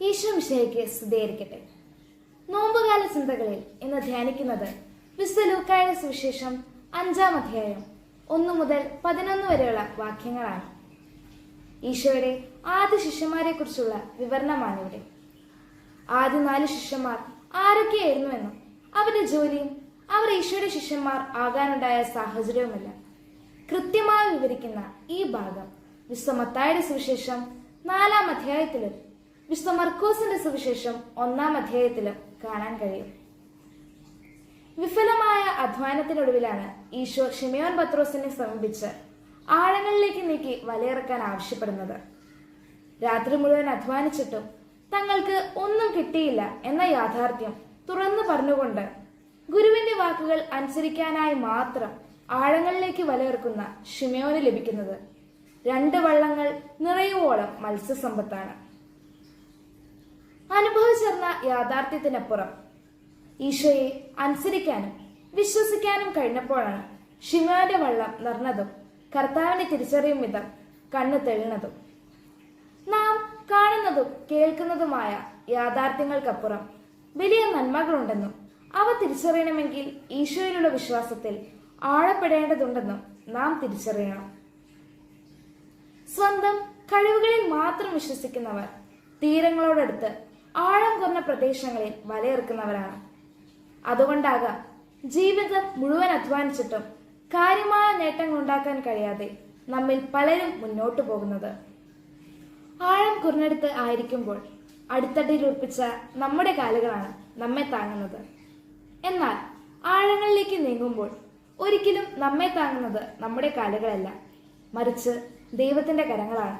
ഈശോ മിശിഹായ്ക്ക് സ്തുതിയായിരിക്കട്ടെ. നോമ്പുകാല ചിന്തകളിൽ ഇന്ന് ധ്യാനിക്കുന്നത് വിശുദ്ധ ലൂക്കായുടെ സുവിശേഷം 5-ാം അധ്യായം 1 മുതൽ 11 വരെയുള്ള വാക്യങ്ങളാണ്. ഈശോയുടെ ആദ്യ ശിഷ്യന്മാരെ കുറിച്ചുള്ള വിവരണമാണിവിടെ. ആദ്യ 4 ശിഷ്യന്മാർ ആരൊക്കെയായിരുന്നുവെന്നും അവരുടെ ജോലിയും അവർ ഈശോയുടെ ശിഷ്യന്മാർ ആകാനുണ്ടായ സാഹചര്യവുമല്ല കൃത്യമായി വിവരിക്കുന്ന ഈ ഭാഗം വിശുദ്ധ മത്തായിയുടെ സുവിശേഷം 4-ാം അധ്യായത്തിലും വിശുദ്ധ മർക്കോസിന്റെ സുവിശേഷം 1-ാം അധ്യായത്തിലും കാണാൻ കഴിയും. വിഫലമായ അധ്വാനത്തിനൊടുവിലാണ് ഈശോ ശിമയോൻ പത്രോസിനെ സമീപിച്ച് ആഴങ്ങളിലേക്ക് നീക്കി വലയിറക്കാൻ ആവശ്യപ്പെടുന്നത്. രാത്രി മുഴുവൻ അധ്വാനിച്ചിട്ടും തങ്ങൾക്ക് ഒന്നും കിട്ടിയില്ല എന്ന യാഥാർത്ഥ്യം തുറന്നു പറഞ്ഞുകൊണ്ട് ഗുരുവിന്റെ വാക്കുകൾ അനുസരിക്കാനായി മാത്രം ആഴങ്ങളിലേക്ക് വലയിറക്കുന്ന ശിമയോന് ലഭിക്കുന്നത് 2 വള്ളങ്ങൾ നിറയുവോളം മത്സ്യസമ്പത്താണ്. അനുഭവിച്ചറിഞ്ഞ യാഥാർത്ഥ്യത്തിനപ്പുറം ഈശോയെ അനുസരിക്കാനും വിശ്വസിക്കാനും കഴിഞ്ഞപ്പോഴാണ് ശിമയോന്റെ വള്ളം നിറഞ്ഞതും കർത്താവിനെ തിരിച്ചറിയും വിധം കണ്ണു തെളിഞ്ഞതും. നാം കാണുന്നതും കേൾക്കുന്നതുമായ യാഥാർത്ഥ്യങ്ങൾക്കപ്പുറം വലിയ നന്മകളുണ്ടെന്നും അവ തിരിച്ചറിയണമെങ്കിൽ ഈശോയിലുള്ള വിശ്വാസത്തിൽ ആഴപ്പെടേണ്ടതുണ്ടെന്നും നാം തിരിച്ചറിയണം. സ്വന്തം കഴിവുകളിൽ മാത്രം വിശ്വസിക്കുന്നവർ തീരങ്ങളോടടുത്ത് ആഴം കുറഞ്ഞ പ്രദേശങ്ങളിൽ വലയിറക്കുന്നവരാണ്. അതുകൊണ്ടാകാം ജീവിതം മുഴുവൻ അധ്വാനിച്ചിട്ടും കാര്യമായ നേട്ടങ്ങൾ ഉണ്ടാക്കാൻ കഴിയാതെ നമ്മിൽ പലരും മുന്നോട്ടു പോകുന്നത്. ആഴം കുറഞ്ഞെടുത്ത് ആയിരിക്കുമ്പോൾ അടിത്തട്ടിൽ ഉറപ്പിച്ച നമ്മുടെ കാലുകളാണ് നമ്മെ താങ്ങുന്നത്. എന്നാൽ ആഴങ്ങളിലേക്ക് നീങ്ങുമ്പോൾ ഒരിക്കലും നമ്മെ താങ്ങുന്നത് നമ്മുടെ കാലുകളല്ല, മറിച്ച് ദൈവത്തിന്റെ കരങ്ങളാണ്.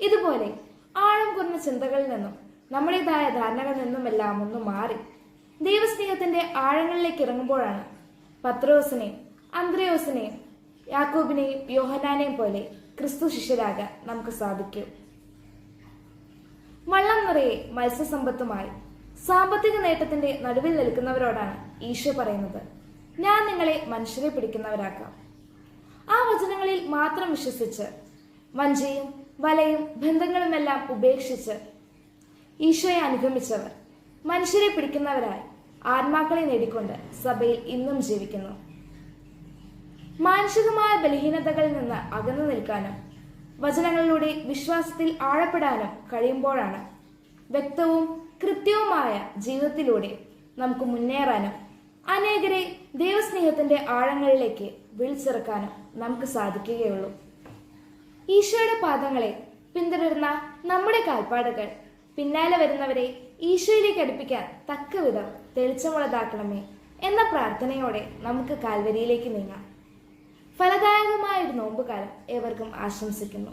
ഇതുപോലെ ആഴം കുറഞ്ഞ ചിന്തകളിൽ നിന്നും നമ്മുടേതായ ധാരണകളിൽ നിന്നുമെല്ലാം ഒന്ന് മാറി ദൈവസ്നേഹത്തിന്റെ ആഴങ്ങളിലേക്ക് ഇറങ്ങുമ്പോഴാണ് പത്രോസിനെയും അന്ത്രയോസിനെയും യാക്കോബിനെയും യോഹന്നാനെയും പോലെ ക്രിസ്തു ശിഷ്യരാകാൻ നമുക്ക് സാധിക്കും. വള്ളം നിറയെ മത്സ്യസമ്പത്തുമായി സാമ്പത്തിക നേട്ടത്തിന്റെ നടുവിൽ നിൽക്കുന്നവരോടാണ് ഈശോ പറയുന്നത്, ഞാൻ നിങ്ങളെ മനുഷ്യരെ പിടിക്കുന്നവരാക്കാം. ആ വചനങ്ങളിൽ മാത്രം വിശ്വസിച്ച് വഞ്ചിയും വലയും ബന്ധങ്ങളുമെല്ലാം ഉപേക്ഷിച്ച് ഈശോയെ അനുഗമിച്ചവർ മനുഷ്യരെ പിടിക്കുന്നവരായി ആത്മാക്കളെ നേടിക്കൊണ്ട് സഭയിൽ ഇന്നും ജീവിക്കുന്നു. മാനസികമായ ബലഹീനതകളിൽ നിന്ന് അകന്നു നിൽക്കാനും വചനങ്ങളിലൂടെ വിശ്വാസത്തിൽ ആഴപ്പെടാനും കഴിയുമ്പോഴാണ് വ്യക്തവും കൃത്യവുമായ ജീവിതത്തിലൂടെ നമുക്ക് മുന്നേറാനും അനേകരെ ദൈവസ്നേഹത്തിന്റെ ആഴങ്ങളിലേക്ക് വിളിച്ചിറക്കാനും നമുക്ക് സാധിക്കുകയുള്ളൂ. ഈശോയുടെ പാദങ്ങളെ പിന്തുടരുന്ന നമ്മുടെ കാൽപ്പാടുകൾ പിന്നാലെ വരുന്നവരെ ഈശോയിലേക്ക് അടുപ്പിക്കാൻ തക്കവിധം തെളിച്ചമുള്ളതാക്കണമേ എന്ന പ്രാർത്ഥനയോടെ നമുക്ക് കാൽവരിയിലേക്ക് നീങ്ങാം. ഫലദായകമായ ഒരു നോമ്പുകാലം ഏവർക്കും ആശംസിക്കുന്നു.